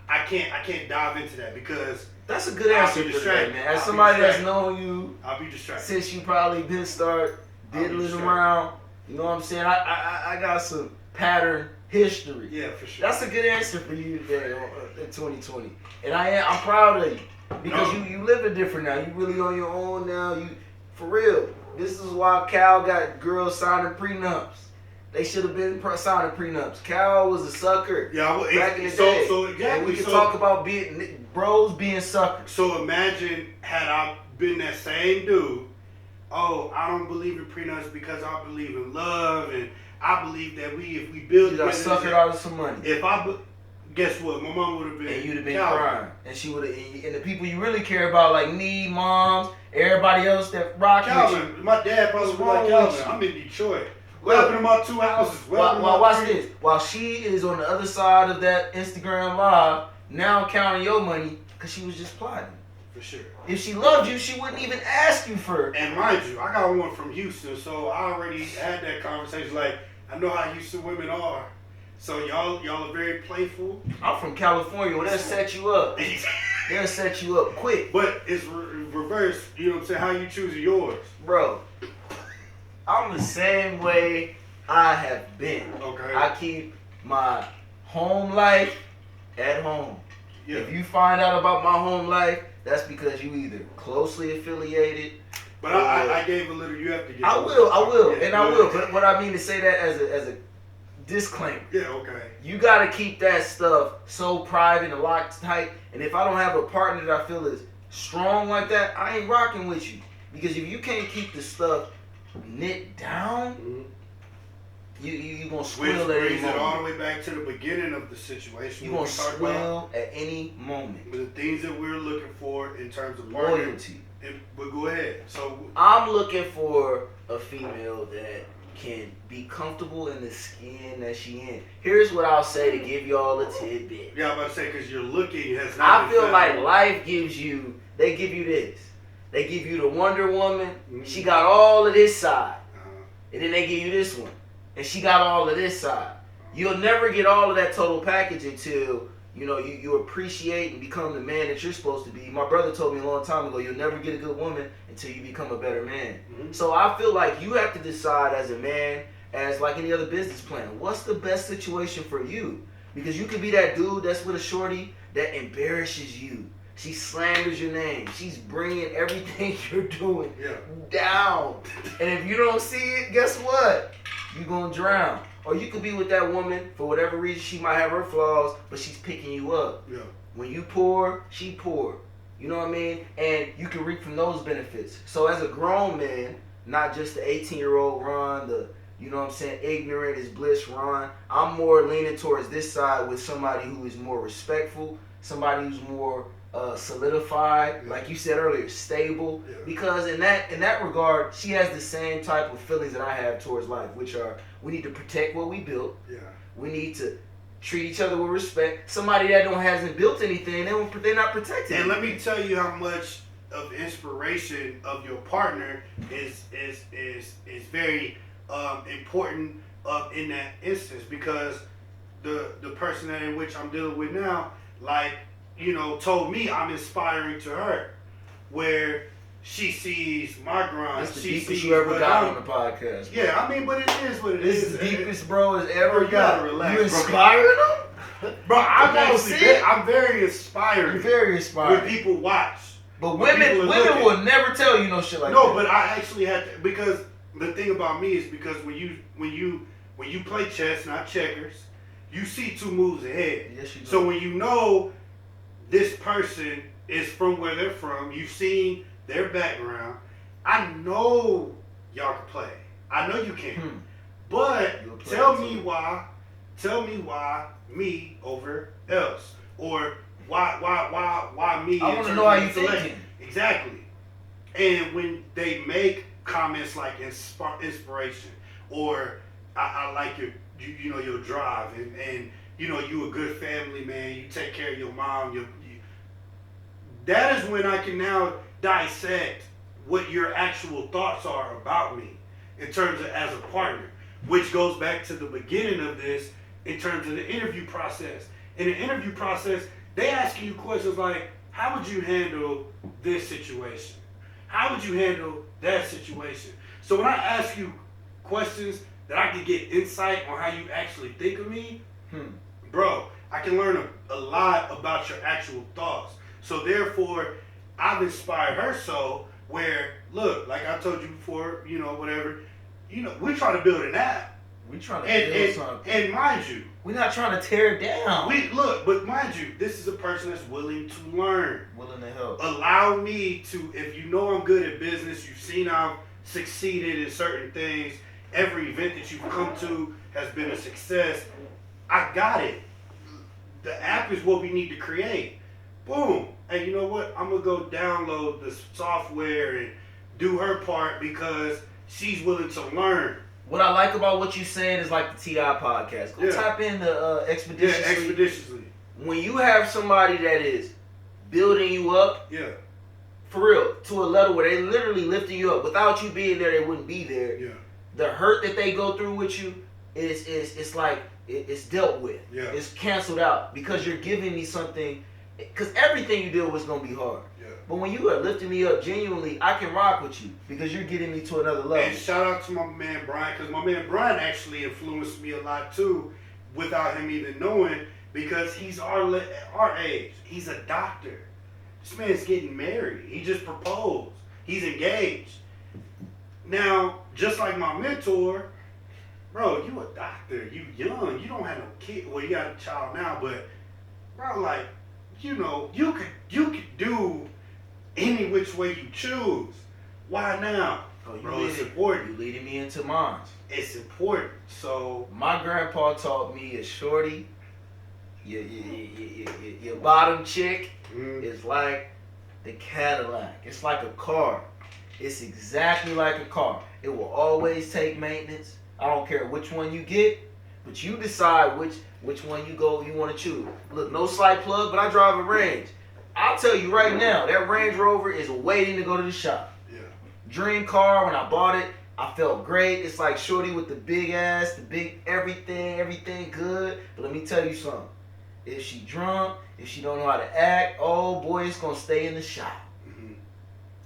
I can't dive into that because... That's a good answer for that, man. As somebody that's known you... I'll be distracted. Since you probably did start diddling around, you know what I'm saying? I got some pattern history. Yeah, for sure. That's a good answer for you today in 2020. And I'm proud of you. Because you living different now. You really on your own now. You for real. This is why Cal got girls signing prenups. They should have been signing prenups. Cal was a sucker. Yeah, back in the day. So exactly. And we can talk about bros being suckers. So imagine had I been that same dude. Oh, I don't believe in prenups because I believe in love, and I believe that if we build, you got suckered out of some money. Guess what? My mom would have been. And you'd have been crying. And she would have. And the people you really care about, like me, moms, everybody else that rock Calvin, with you. my dad probably was like, Calvin, I'm in Detroit. What happened to my 2 houses? Watch this. While she is on the other side of that Instagram live, now counting your money because she was just plotting. For sure. If she loved you, she wouldn't even ask you for it. And mind you, I got one from Houston, so I already had that conversation. Like, I know how Houston women are. So y'all are very playful. I'm from California. Well, they'll set you up. They'll set you up quick. But it's reverse. You know what I'm saying? How you choose yours, bro. I'm the same way I have been. Okay. I keep my home life at home. Yeah. If you find out about my home life, that's because you either closely affiliated. But I gave a little. You have to give. I will, yeah, and I will. But what I mean to say that as a disclaimer. Yeah, okay. You gotta keep that stuff so private and locked tight. And if I don't have a partner that I feel is strong like that, I ain't rocking with you. Because if you can't keep the stuff knit down, you gonna squill at any moment. It all the way back to the beginning of the situation. You gonna squill at any moment. But the things that we're looking for in terms of loyalty. But go ahead. So I'm looking for a female that can be comfortable in the skin that she in. Here's what I'll say to give y'all a tidbit. Yeah, I'm about to say because you're looking has not. I feel like life gives you. They give you this. They give you the Wonder Woman. Mm-hmm. She got all of this side, and then they give you this one, and she got all of this side. You'll never get all of that total package until you appreciate and become the man that you're supposed to be. My brother told me a long time ago, you'll never get a good woman until you become a better man. Mm-hmm. So I feel like you have to decide as a man, as like any other business plan, what's the best situation for you? Because you could be that dude that's with a shorty that embarrasses you. She slanders your name. She's bringing everything you're doing down. And if you don't see it, guess what? You're going to drown. Or you could be with that woman, for whatever reason, she might have her flaws, but she's picking you up. Yeah. When you pour, she pour. You know what I mean? And you can reap from those benefits. So as a grown man, not just the 18-year-old Ron, the, you know what I'm saying, ignorant is bliss Ron, I'm more leaning towards this side with somebody who is more respectful, somebody who's more solidified, like you said earlier, stable. Yeah. Because in that regard, she has the same type of feelings that I have towards life, which are we need to protect what we built. Yeah. We need to treat each other with respect. Somebody that hasn't built anything, they're not protected. And let me tell you how much of inspiration of your partner is very important in that instance, because the person that in which I'm dealing with now, like, told me I'm inspiring to her, where she sees my grind. That's the deepest you ever got on the podcast. Bro. Yeah, I mean, but it is what it is. This is the deepest bro has ever got. Relax, you inspiring them? Bro, I'm very inspired. You're very inspired. When people watch. But women will never tell you no shit like that. No, but I actually had to, because the thing about me is because when you play chess, not checkers, you see 2 moves ahead. Yes, you do. So when you know this person is from where they're from, you've seen their background, I know y'all can play. I know you can. But tell me why me over else? Or why me? I want to know how you thinking. Exactly. And when they make comments like inspiration, or I like your drive, and you a good family man, you take care of your mom, that is when I can now dissect what your actual thoughts are about me in terms of as a partner, which goes back to the beginning of this in terms of the interview process. In the interview process, they ask you questions like, how would you handle this situation? How would you handle that situation? So when I ask you questions that I can get insight on how you actually think of me, bro, I can learn a lot about your actual thoughts. So therefore, I've inspired her so where, look, like I told you before, whatever, we're trying to build an app. We're trying to build something. And mind you, we're not trying to tear it down. But mind you, this is a person that's willing to learn. Willing to help. Allow me to, if you know I'm good at business, you've seen I've succeeded in certain things, every event that you've come to has been a success. I got it. The app is what we need to create. Boom. Hey, you know what? I'm going to go download the software and do her part because she's willing to learn. What I like about what you're saying is like the T.I. podcast. Go type in the Expeditiously. Yeah, Expeditiously. When you have somebody that is building you up, for real, to a level where they literally lifting you up. Without you being there, they wouldn't be there. Yeah. The hurt that they go through with you it's like it's dealt with. Yeah. It's canceled out because you're giving me something. Because everything you deal with is gonna be hard. Yeah. But when you are lifting me up genuinely, I can rock with you because you're getting me to another level. And shout out to my man Brian, because my man Brian actually influenced me a lot too, without him even knowing, because he's our age. He's a doctor. This man's getting married. He just proposed. He's engaged. Now, just like my mentor, bro, you a doctor. You young. You don't have no kid. Well, you got a child now, but bro, like, you could do any which way you choose. Why now? Oh, bro, it's important. You leading me into mine. It's important. So my grandpa taught me, as shorty, your bottom chick is like the Cadillac. It's like a car. It's exactly like a car. It will always take maintenance. I don't care which one you get, but you decide which one you want to choose. Look, no slight plug, but I drive a Range. I'll tell you right now, that Range Rover is waiting to go to the shop. Yeah. Dream car. When I bought it, I felt great. It's like shorty with the big ass, the big everything good. But let me tell you something. If she drunk, if she don't know how to act, oh boy, it's gonna stay in the shop. Mm-hmm.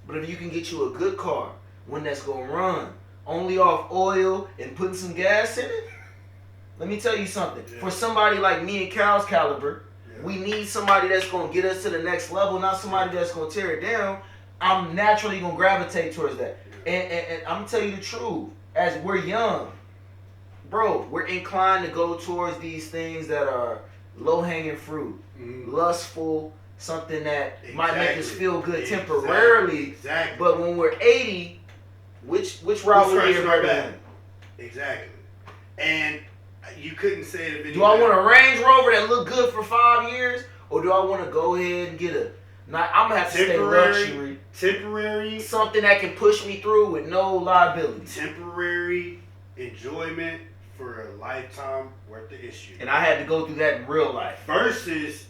But if you can get you a good car, one that's gonna run only off oil and putting some gas in it, let me tell you something. Yeah. For somebody like me and Cal's caliber, we need somebody that's going to get us to the next level, not somebody that's going to tear it down. I'm naturally going to gravitate towards that. And I'm going to tell you the truth. As we're young, bro, we're inclined to go towards these things that are low-hanging fruit, lustful, something that might make us feel good temporarily. Exactly. But when we're 80, which route would be right back? Exactly. And you couldn't say it if it. Do I want a Range Rover that look good for 5 years, or do I want to go ahead and get a? I'm gonna have to stay luxury. Temporary. Something that can push me through with no liability. Temporary enjoyment for a lifetime worth of issue. And I had to go through that in real life. Versus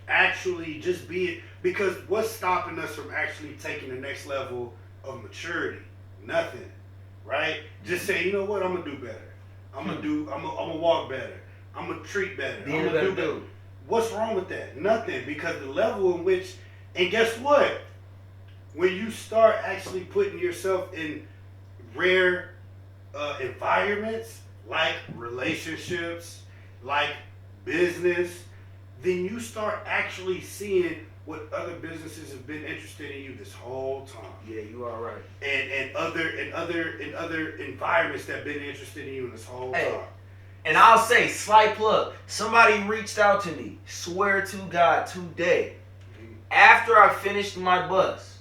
actually just because what's stopping us from actually taking the next level of maturity? Nothing, right? Just say, you know what, I'm gonna do better. I'm gonna walk better. I'm gonna treat better. I'm gonna do better. What's wrong with that? Nothing, because the level in which, and guess what? When you start actually putting yourself in rare environments, like relationships, like business, then you start actually seeing what other businesses have been interested in you this whole time. Yeah, you are right. And other environments that have been interested in you this whole time. And I'll say, slight plug, somebody reached out to me, swear to God, today, after I finished my bus,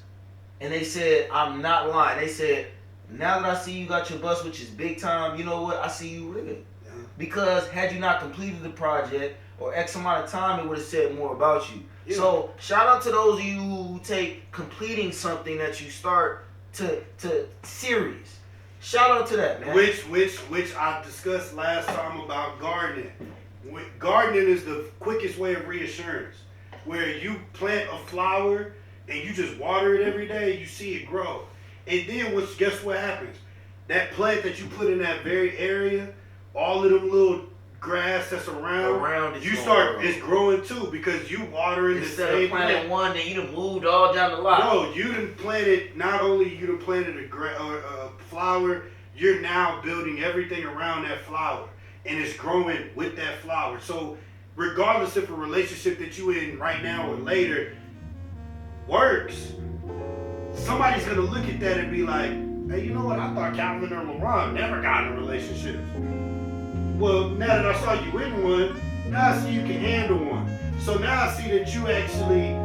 and they said, I'm not lying, they said, now that I see you got your bus, which is big time, you know what, I see you rigging. Yeah. Because had you not completed the project, or X amount of time, it would have said more about you. Yeah. So shout out to those of you who take completing something that you start to serious. Shout out to that, man. Which I discussed last time about gardening. Gardening is the quickest way of reassurance. Where you plant a flower and you just water it every day, you see it grow. And then guess what happens? That plant that you put in that very area, all of them little grass that's around it, you start it's growing too because you watering the instead same of planting plant. one, then you done moved all down the lot. No, you done planted. Not only you done planted a flower, you're now building everything around that flower, and it's growing with that flower. So, regardless if a relationship that you in right now or later works, somebody's gonna look at that and be like, "Hey, you know what? I thought Calvin or LeBron never got in a relationship." Well, now that I saw you in one, now I see you can handle one. So now I see that you actually,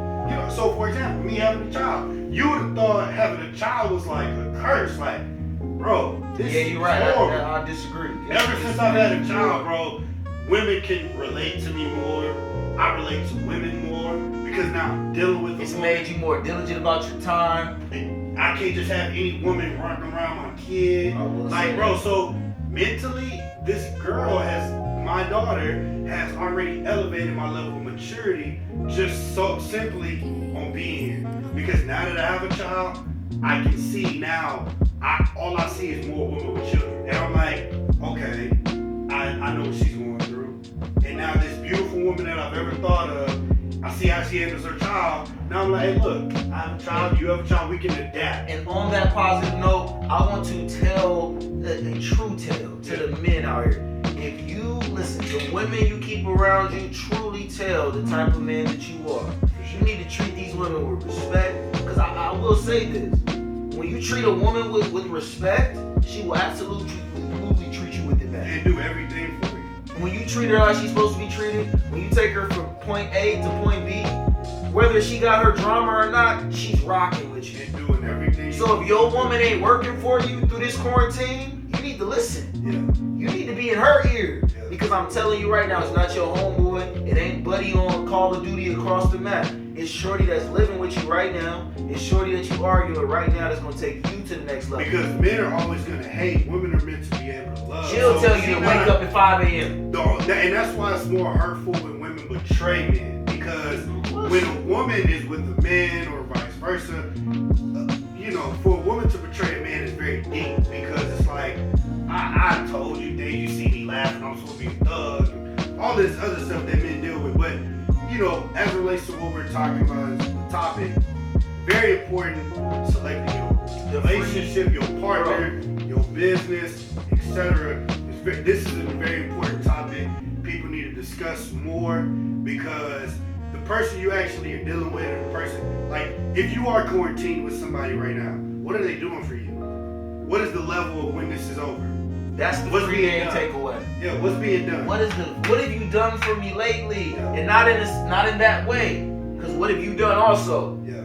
so for example, me having a child, you would have thought having a child was like a curse. Like, bro, this is you're right. horrible. I disagree. Ever since I've had a child, bro, women can relate to me more. I relate to women more because now I'm dealing with It's a woman. made you more diligent about your time. And I can't just have any woman running around my kid. Like, bro, so mentally, this girl my daughter has already elevated my level of maturity just so simply on being here. Because now that I have a child, I can see now, all I see is more women with children. And I'm like, okay, I know what she's going through. And now this beautiful woman that I've ever thought of, I see how she handles her child. Now I'm like, hey, look, I have a child, you have a child, we can adapt. And on that positive note, I want to tell a true tale to the men out here. If you listen, the women you keep around you truly tell the type of man that you are. You need to treat these women with respect. Because I will say this. When you treat a woman with respect, she will absolutely treat you with it back. And do everything for you. When you treat her like she's supposed to be treated, when you take her from point A to point B, whether she got her drama or not, she's rocking with you. And doing everything. So if your woman ain't working for you through this quarantine, you need to listen. Yeah. You need to be in her ear. Because I'm telling you right now, it's not your homeboy. It ain't buddy on Call of Duty across the map. It's shorty that's living with you right now. It's shorty that you arguing with right now that's going to take you to the next level. Because men are always going to hate. Women are meant to be able to love. She'll tell you to wake up at 5 a.m. And that's why it's more hurtful when women betray men. Because when a woman is with a man or vice versa, for a woman to betray a man is very deep. Because it's like, I told you, Dave, you see me laughing, I'm supposed to be a thug. All this other stuff that men deal with. But, as it relates to what we're talking about, is the topic, very important selecting your relationship, your partner, your business, etc. This is a very important topic. People need to discuss more because the person you actually are dealing with, or the person, like, if you are quarantined with somebody right now, what are they doing for you? What is the level of when this is over? That's the free game takeaway. Yeah, what's being done? What have you done for me lately? Yeah. And not in that way. Because what have you done also? Yeah.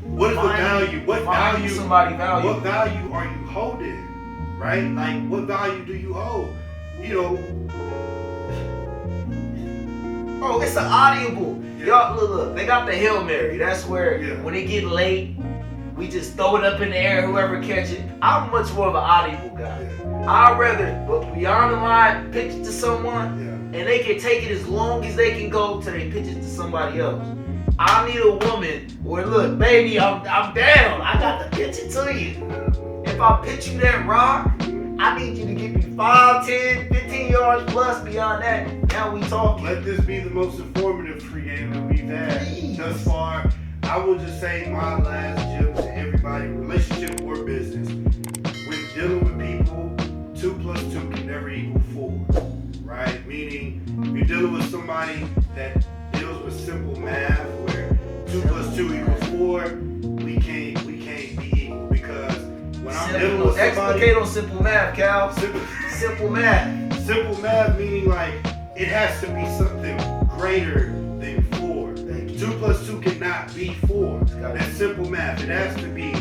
What is the value? What value? Somebody value. What value are you holding? Right? Like, what value do you hold? Oh, it's an audible. Yeah. Y'all look. They got the Hail Mary. That's where when it get late, we just throw it up in the air. Whoever catch it. I'm much more of an audible guy. Yeah. I'd rather, but beyond the line, pitch it to someone, and they can take it as long as they can go till they pitch it to somebody else. I need a woman where, look, baby, I'm down. I got to pitch it to you. If I pitch you that rock, I need you to give me 5, 10, 15 yards plus. Beyond that, now we talking. Let this be the most informative free game that we've had thus far. I will just say my last gem to everybody: relationship or business. When dealing with people, 2 plus 2 can never equal 4, right? Meaning, if you're dealing with somebody that deals with simple math, where 2 plus 2 equals 4, we can't be equal. Because when I'm dealing with somebody, explicate on simple math, Cal. Simple math. Simple math meaning like it has to be something greater than 4. 2 plus 2 cannot be 4. That's simple math. It has to be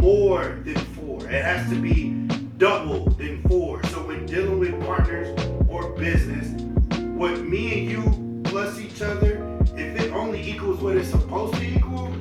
more than 4. It has to be double than 4. So when dealing with partners or business, what me and you other, if it only equals what it's supposed to equal,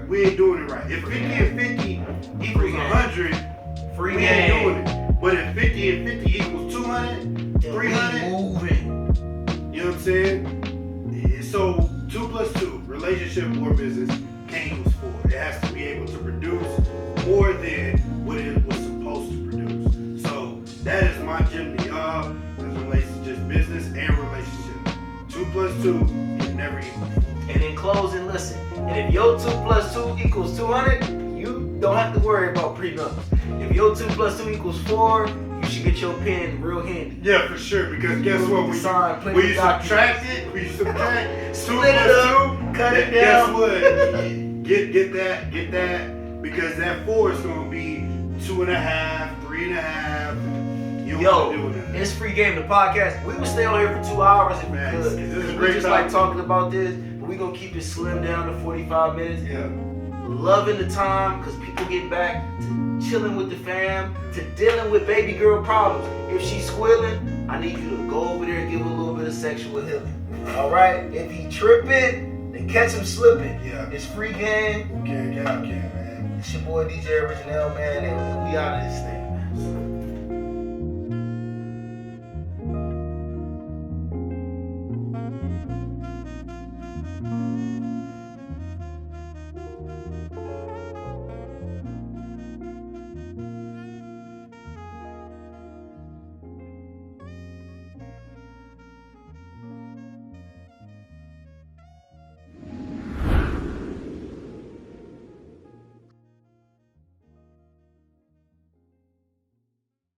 we ain't doing it right. If 50 and 50 equals 100, Free we game. ain't doing it. But if 50 and 50 equals 200, 300, moving. you know what I'm saying? So 2 plus 2, relationship or business, can't equals 4. It has to be able to produce more than what it was supposed to produce. So that is my gem to y'all as it relates to just business and relationship. 2 plus 2 is never equal. And in closing, listen, and if your 2 plus 2 equals 200, you don't have to worry about prenups. If your 2 plus 2 equals 4, you should get your pen real handy. Yeah, for sure. Because guess what? When you subtract it, when you subtract 2 Split it plus up, 2, cut it guess down. what? Get that. Because that 4 is gonna be 2.5, 3.5. You don't want to do that. It's Free Game, the podcast. We would stay on here for 2 hours if we Man, could. this is a We great just topic. like talking about this, but we're gonna keep it slim down to 45 minutes. Yeah. Loving the time because people get back to chilling with the fam, to dealing with baby girl problems. If she's squealing, I need you to go over there and give her a little bit of sexual healing. Alright? If he tripping, then catch him slipping. Yeah. It's Free Game. Okay, man. It's your boy DJ Original, man, and we out of this thing, man.